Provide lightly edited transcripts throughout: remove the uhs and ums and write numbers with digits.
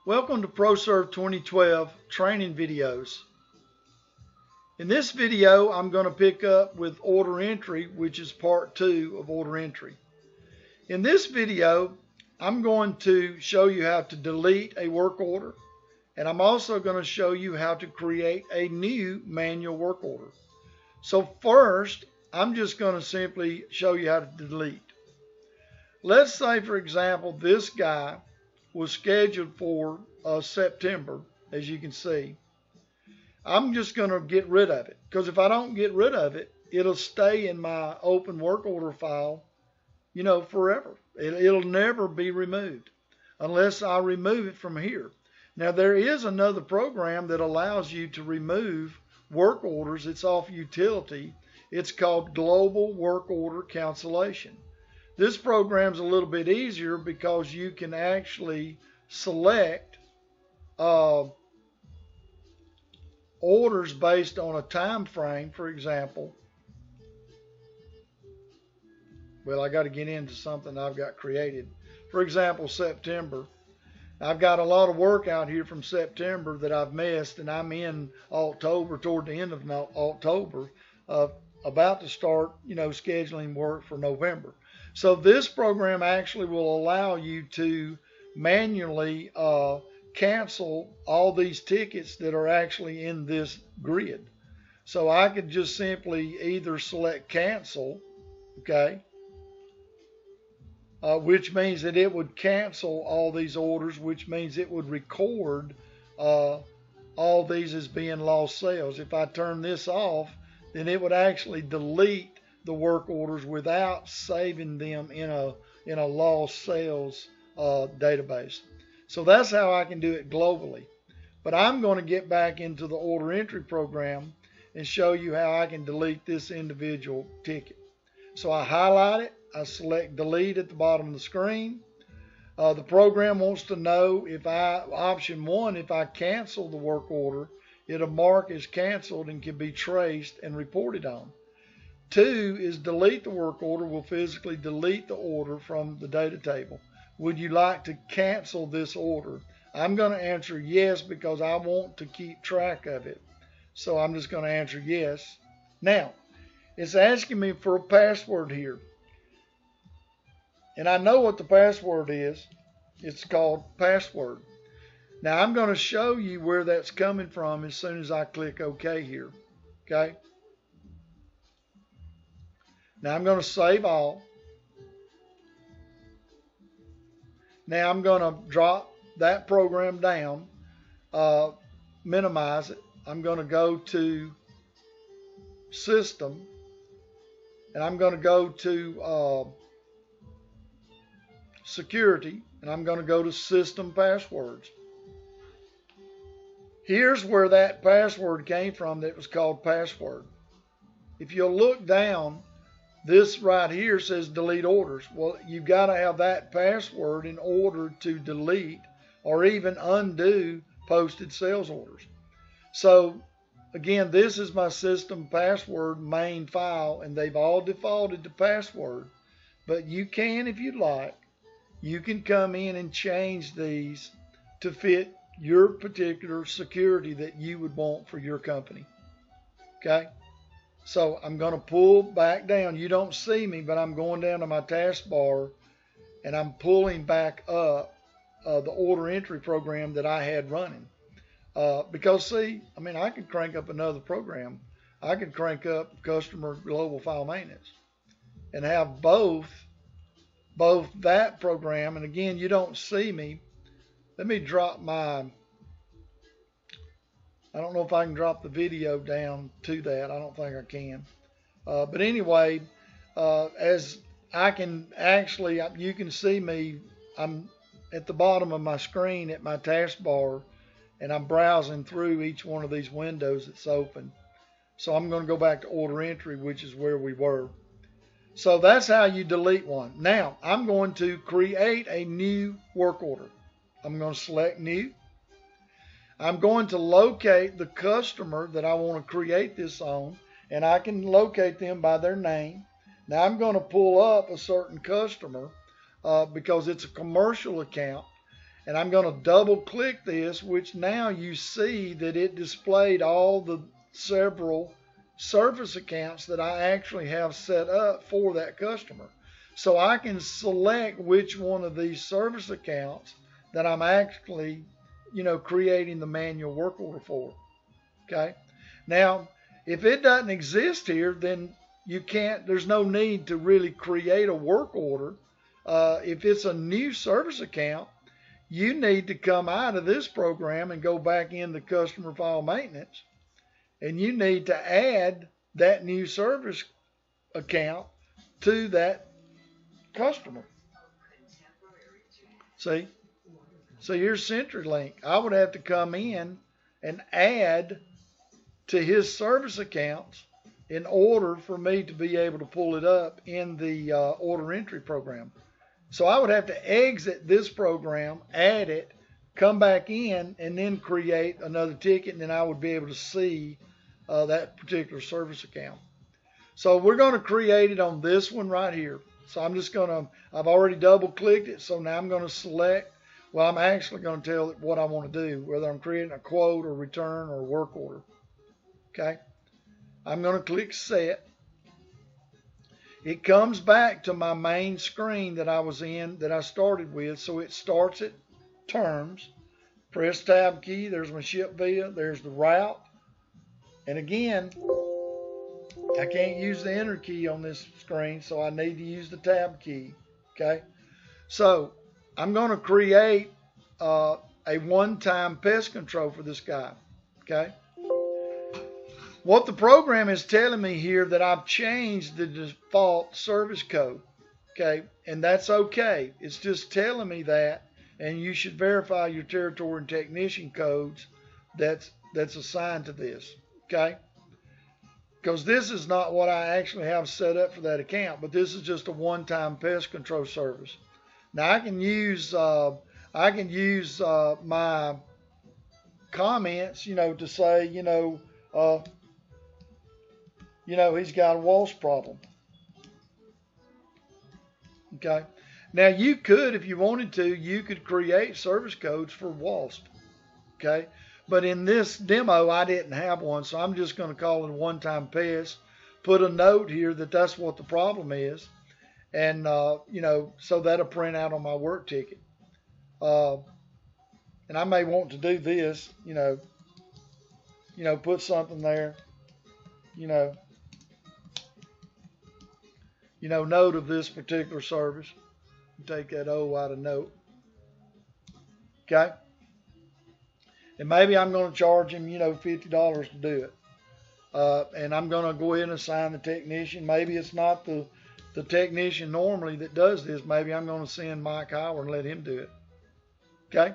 Welcome to ProServe 2012 training videos. In this video, I'm going to pick up with order entry, which is part 2 of order entry. In this video, I'm going to show you how to delete a work order, and I'm also going to show you how to create a new manual work order. So first, I'm just going to simply show you how to delete. Let's say, for example, this guy was scheduled for September, as you can see. I'm just going to get rid of it, because if I don't get rid of it, it'll stay in my open work order file, forever. It'll never be removed unless I remove it from here. Now, there is another program that allows you to remove work orders. It's off utility. It's called Global Work Order Cancellation. This program's a little bit easier because you can actually select orders based on a time frame. For example, well, I got to get into something I've got created. For example, September. I've got a lot of work out here from September that I've missed, and I'm in October, toward the end of October, about to start, scheduling work for November. So this program actually will allow you to manually cancel all these tickets that are actually in this grid. So I could just simply either select cancel, okay, which means that it would cancel all these orders, which means it would record all these as being lost sales. If I turn this off, then it would actually delete the work orders without saving them in a lost sales database. So that's how I can do it globally. But I'm going to get back into the order entry program and show you how I can delete this individual ticket. So I highlight it, I select delete at the bottom of the screen. The program wants to know if option 1, if I cancel the work order, it'll mark as canceled and can be traced and reported on. 2 is delete the work order. Will physically delete the order from the data table. Would you like to cancel this order? I'm going to answer yes because I want to keep track of it. So I'm just going to answer yes. Now, it's asking me for a password here. And I know what the password is. It's called password. Now I'm going to show you where that's coming from as soon as I click OK here. Okay? Now I'm going to save all. Now I'm going to drop that program down, minimize it. I'm going to go to System, and I'm going to go to Security, and I'm going to go to System Passwords. Here's where that password came from that was called password. If you'll look down, this right here says delete orders. Well, you've got to have that password in order to delete or even undo posted sales orders. So again, this is my system password main file, and they've all defaulted to password. But you can, if you'd like, you can come in and change these to fit your particular security that you would want for your company. Okay? So I'm going to pull back down. You don't see me, but I'm going down to my taskbar and I'm pulling back up the order entry program that I had running. Because see, I could crank up another program. I could crank up Customer Global File Maintenance and have both that program. And again, you don't see me. Let me drop I don't know if I can drop the video down to that. I don't think I can. But anyway, as I can actually, you can see me, I'm at the bottom of my screen at my taskbar, and I'm browsing through each one of these windows that's open. So I'm going to go back to order entry, which is where we were. So that's how you delete one. Now, I'm going to create a new work order. I'm going to select new. I'm going to locate the customer that I want to create this on, and I can locate them by their name. Now I'm going to pull up a certain customer because it's a commercial account, And I'm going to double click this, which now you see that it displayed all the several service accounts that I actually have set up for that customer. So I can select which one of these service accounts that I'm actually, creating the manual work order for. Okay. Now, if it doesn't exist here, then there's no need to really create a work order. If it's a new service account, you need to come out of this program and go back into customer file maintenance, and you need to add that new service account to that customer. See? So here's CenturyLink. I would have to come in and add to his service accounts in order for me to be able to pull it up in the order entry program. So I would have to exit this program, add it, come back in, and then create another ticket, and then I would be able to see that particular service account. So we're going to create it on this one right here. So I've already double clicked it, so now I'm going to select, I'm actually going to tell it what I want to do, whether I'm creating a quote or return or work order. Okay. I'm going to click set. It comes back to my main screen that I was in, that I started with. So it starts at terms. Press tab key. There's my ship via. There's the route. And again, I can't use the enter key on this screen, so I need to use the tab key. Okay. So I'm going to create a one-time pest control for this guy. Okay. What the program is telling me here, that I've changed the default service code, okay, and that's okay. It's just telling me that, and you should verify your territory and technician codes that's assigned to this, okay, because this is not what I actually have set up for that account, but this is just a one-time pest control service. Now I can use my comments, to say, he's got a wasp problem. Okay. Now you could, if you wanted to, you could create service codes for wasp. Okay. But in this demo, I didn't have one, so I'm just going to call it a one-time pest. Put a note here that that's what the problem is, and so that'll print out on my work ticket. And I may want to do this, put something there, note of this particular service. Take that O out of note. Okay. And maybe I'm going to charge him, $50 to do it. And I'm going to go ahead and assign the technician. Maybe it's not the technician normally that does this. Maybe I'm going to send Mike Howard and let him do it. Okay.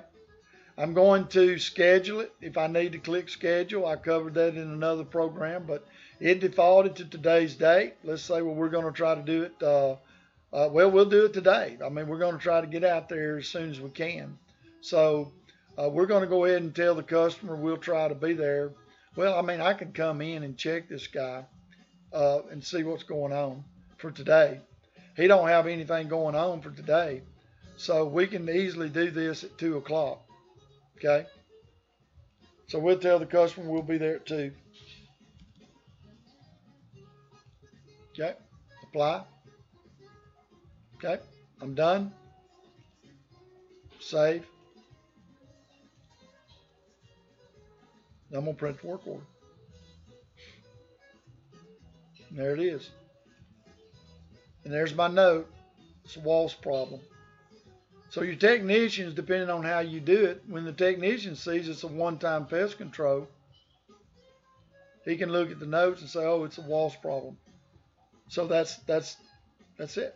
I'm going to schedule it. If I need to click schedule, I covered that in another program, but it defaulted to today's date. Let's say, we're going to try to do it. We'll do it today. I mean, we're going to try to get out there as soon as we can. So we're going to go ahead and tell the customer we'll try to be there. Well, I mean, I can come in and check this guy and see what's going on for today. He don't have anything going on for today. So we can easily do this at 2 o'clock. Okay. So we'll tell the customer we'll be there at 2. Okay. Apply. Okay. I'm done. Save. I'm going to print the work order. And there it is. And there's my note. It's a wasp problem. So your technicians, depending on how you do it, when the technician sees it's a one-time pest control, he can look at the notes and say, oh, it's a wasp problem. So that's it.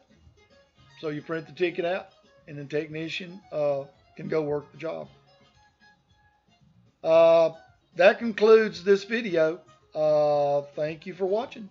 So you print the ticket out, and the technician can go work the job. That concludes this video. Thank you for watching.